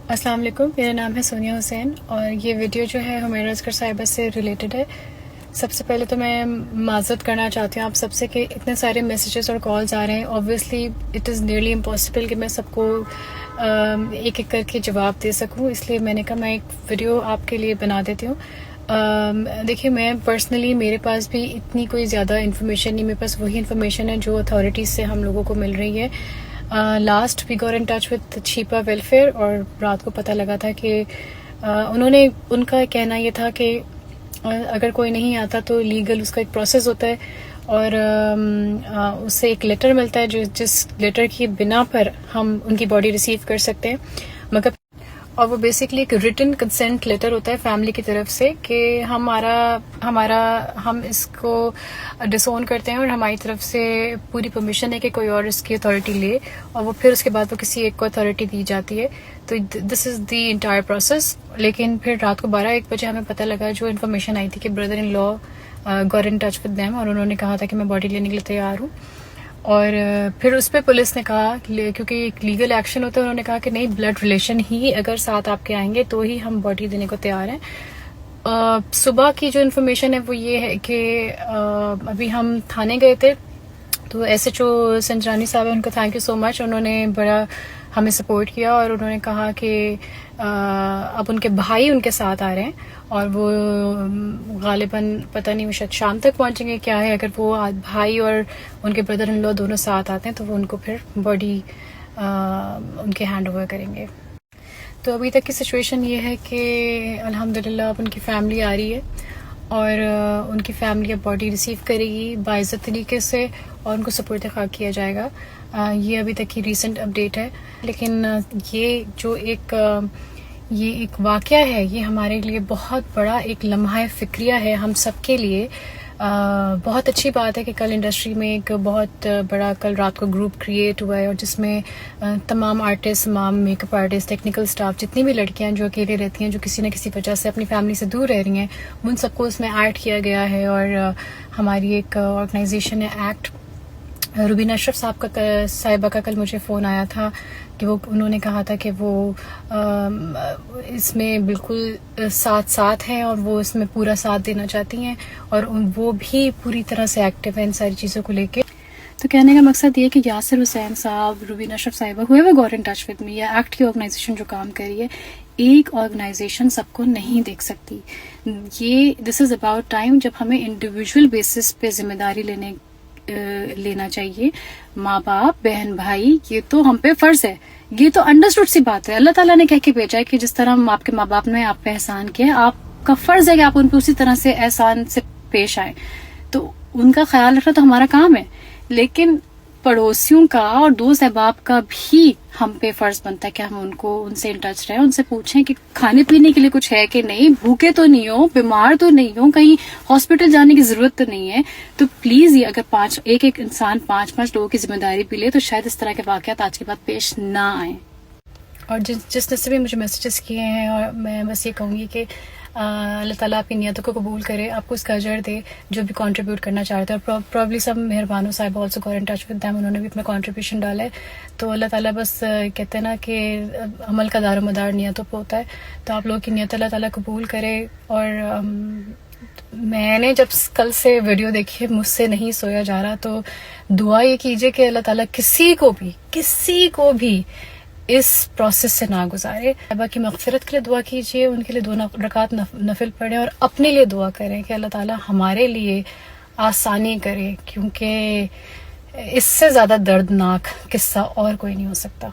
السلام علیکم، میرا نام ہے سونیا حسین اور یہ ویڈیو جو ہے حمیرہ اصغر صاحبہ سے ریلیٹڈ ہے۔ سب سے پہلے تو میں معذرت کرنا چاہتی ہوں آپ سب سے کہ اتنے سارے میسیجز اور کالز آ رہے ہیں۔ Obviously it is nearly impossible کہ میں سب کو ایک ایک کر کے جواب دے سکوں، اس لیے میں نے کہا میں ایک ویڈیو آپ کے لیے بنا دیتی ہوں۔ دیکھیے، میں پرسنلی میرے پاس بھی اتنی کوئی زیادہ انفارمیشن نہیں، میرے پاس وہی انفارمیشن ہے جو اتھارٹیز سے ہم لوگوں کو مل رہی ہے۔ لاسٹ وی گور in touch with Chhipa welfare اور رات کو پتہ لگا تھا کہ ان کا کہنا یہ تھا کہ اگر کوئی نہیں آتا تو لیگل اس کا ایک پروسیس ہوتا ہے اور اس سے ایک لیٹر ملتا ہے جس لیٹر کی بنا پر ہم ان کی باڈی ریسیو کر سکتے ہیں، مگر اور وہ بیسکلی ایک ریٹن کنسنٹ لیٹر ہوتا ہے فیملی کی طرف سے کہ ہم اس کو ڈسون کرتے ہیں اور ہماری طرف سے پوری پرمیشن ہے کہ کوئی اور اس کی اتھارٹی لے، اور وہ پھر اس کے بعد وہ کسی ایک کو اتھارٹی دی جاتی ہے۔ تو دس از دی انٹائر پروسیس۔ لیکن پھر رات کو 12-1 بجے ہمیں پتہ لگا، جو انفارمیشن آئی تھی کہ بردر ان لا گور ان ٹچ ود دیم اور انہوں نے کہا تھا کہ میں باڈی لینے کے لیے تیار ہوں، اور پھر اس پہ پولیس نے کہا، کیونکہ ایک لیگل ایکشن ہوتا ہے، انہوں نے کہا کہ نہیں، بلڈ ریلیشن ہی اگر ساتھ آپ کے آئیں گے تو ہی ہم باڈی دینے کو تیار ہیں۔ صبح کی جو انفارمیشن ہے وہ یہ ہے کہ ابھی ہم تھانے گئے تھے تو ایس ایچ او سنجرانی صاحب، ان کو تھینک یو سو مچ، انہوں نے بڑا ہمیں سپورٹ کیا اور انہوں نے کہا کہ اب ان کے بھائی ان کے ساتھ آ رہے ہیں اور وہ غالباً پتہ نہیں وہ شاید شام تک پہنچیں گے کیا ہے۔ اگر وہ بھائی اور ان کے بردر ان لو دونوں ساتھ آتے ہیں تو وہ ان کو پھر باڈی ان کے ہینڈ اوور کریں گے۔ تو ابھی تک کی سچویشن یہ ہے کہ الحمدللہ اب ان کی فیملی آ رہی ہے اور ان کی فیملی اب باڈی ریسیو کرے گی باعزت طریقے سے اور ان کو سپرد خاک کیا جائے گا۔ یہ ابھی تک کی ریسنٹ اپڈیٹ ہے، لیکن یہ جو ایک واقعہ ہے، یہ ہمارے لیے بہت بڑا ایک لمحہ فکریہ ہے ہم سب کے لیے۔ بہت اچھی بات ہے کہ کل انڈسٹری میں ایک بہت بڑا کل رات کو گروپ کریٹ ہوا ہے اور جس میں تمام آرٹسٹ، تمام make up artist, technical staff, جتنی بھی لڑکیاں جو اکیلے رہتی ہیں، جو کسی نہ کسی وجہ سے اپنی فیملی سے دور رہ رہی ہیں، ان سب کو اس میں ایڈ کیا گیا ہے۔ اور ہماری ایک آرگنائزیشن ہے ایکٹ، روبینہ اشرف صاحبہ کا کل مجھے فون آیا تھا کہ انہوں نے کہا تھا کہ وہ اس میں بالکل ساتھ ہیں اور وہ اس میں پورا ساتھ دینا چاہتی ہیں اور وہ بھی پوری طرح سے ایکٹیو ہیں ان ساری چیزوں کو لے کے۔ تو کہنے کا مقصد یہ کہ یاسر حسین صاحب، روبینہ اشرف صاحبہ، whoever got in touch with me، یا ایکٹ کی آرگنائزیشن جو کام کر رہی ہے، ایک آرگنائزیشن سب کو نہیں دیکھ سکتی۔ دس از اباؤٹ ٹائم جب ہمیں انڈیویجول بیسس پہ ذمہ داری لینا چاہیے۔ ماں باپ، بہن بھائی، یہ تو ہم پہ فرض ہے، یہ تو انڈرسٹوڈ سی بات ہے۔ اللہ تعالیٰ نے کہہ کے بھیجا ہے کہ جس طرح آپ کے ماں باپ نے آپ پہ احسان کیا، آپ کا فرض ہے کہ آپ ان پہ اسی طرح سے احسان سے پیش آئیں۔ تو ان کا خیال رکھنا تو ہمارا کام ہے، لیکن پڑوسیوں کا اور دوست احباب کا بھی ہم پہ فرض بنتا ہے کہ ہم ان سے ان ٹچ رہیں، ان سے پوچھیں کہ کھانے پینے کے لیے کچھ ہے کہ نہیں، بھوکے تو نہیں ہو، بیمار تو نہیں ہو، کہیں ہاسپٹل جانے کی ضرورت تو نہیں ہے۔ تو پلیز یہ اگر ایک انسان 5 لوگوں کی ذمہ داری بھی لے تو شاید اس طرح کے واقعات آج کے بعد پیش نہ آئیں۔ اور جس نے سے بھی مجھے میسیجز کیے ہیں، اور میں بس یہ کہوں گی کہ اللہ تعالیٰ آپ کی نیتوں کو قبول کرے، آپ کو اس کا اجر دے جو بھی کنٹریبیوٹ کرنا چاہتے ہیں۔ اور پرابلی سب مہربانوں صاحب آلسو گور ان ٹچ ود دیم، انہوں نے بھی اپنا کنٹریبیوشن ڈالا ہے۔ تو اللہ تعالیٰ بس کہتے ہیں نا کہ عمل کا دار و مدار نیتوں پہ ہوتا ہے، تو آپ لوگوں کی نیت اللہ تعالیٰ قبول کرے۔ اور میں نے جب کل سے ویڈیو دیکھی، مجھ سے نہیں سویا جا رہا، تو دعا یہ کیجیے کہ اللہ تعالیٰ کسی کو بھی اس پروسیس سے نہ گزارے۔ صاحبہ کی مغفرت کے لیے دعا کیجیے، ان کے لیے 2 رکعت نفل پڑھیں اور اپنے لیے دعا کریں کہ اللہ تعالیٰ ہمارے لیے آسانی کرے، کیونکہ اس سے زیادہ دردناک قصہ اور کوئی نہیں ہو سکتا۔